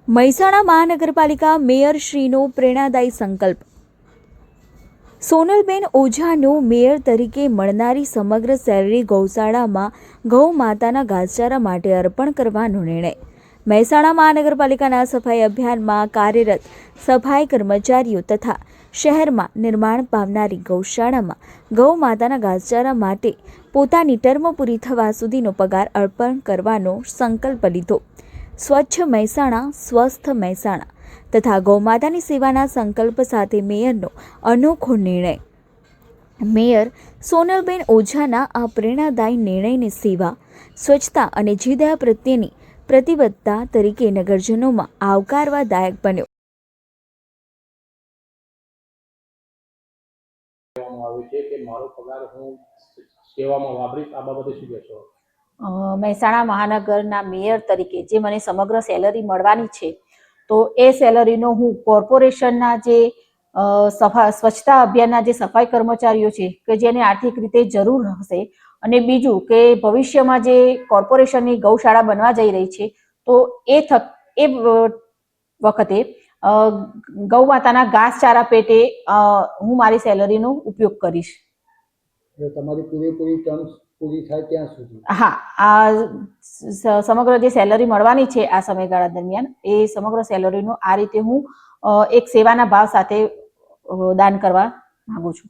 મહેસાણા મહાનગરપાલિકા મેયરશ્રીનો પ્રેરણાદાયી સંકલ્પ. સોનલબેન ઓઝાનું મેયર તરીકે મળનારી સમગ્ર સેલરી ગૌશાળામાં ગૌ માતાના ઘાસચારા માટે અર્પણ કરવાનો નિર્ણય. મહેસાણા મહાનગરપાલિકાના સફાઈ અભિયાનમાં કાર્યરત સફાઈ કર્મચારીઓ તથા શહેરમાં નિર્માણ પામનારી ગૌશાળામાં ગૌ માતાના ઘાસચારા માટે પોતાની ટર્મ પૂરી થવા સુધીનો પગાર અર્પણ કરવાનો સંકલ્પ લીધો. સ્વચ્છ મહેસાણા, સ્વસ્થ મહેસાણા તથા ગૌમાતાની સેવાના સંકલ્પ સાથે મેયરનો અનોખો નિર્ણય. મેયર સોનલબેન ઓઝાના આ પ્રેરણાદાયી નિર્ણયને સેવા, સ્વચ્છતા અને જીવદયા પ્રત્યેની પ્રતિબદ્ધતા તરીકે નગરજનોમાં આવકારવાદાયક બન્યો. મહેસાણા મહાનગરના મેયર તરીકે જે મને સમગ્ર સેલરી મળવાની છે, તો એ સેલરીનો હું કોર્પોરેશનના જે સ્વચ્છતા અભિયાનના જે સફાઈ કર્મચારીઓ છે કે જેને આર્થિક રીતે જરૂર હશે, અને બીજું કે ભવિષ્યમાં જે કોર્પોરેશનની ગૌશાળા બનવા જઈ રહી છે, તો એ વખતે ગૌ માતાના ઘાસચારા પેટે હું મારી સેલરીનો ઉપયોગ કરીશ. તમારી પૂરેપૂરી ટર્મ્સ પૂરી થાય ત્યાં સુધી? હા, આ સમગ્ર જે સેલરી મળવાની છે આ સમયગાળા દરમિયાન, એ સમગ્ર સેલરીનો આ રીતે હું એક સેવાના ભાવ સાથે દાન કરવા માંગુ છું.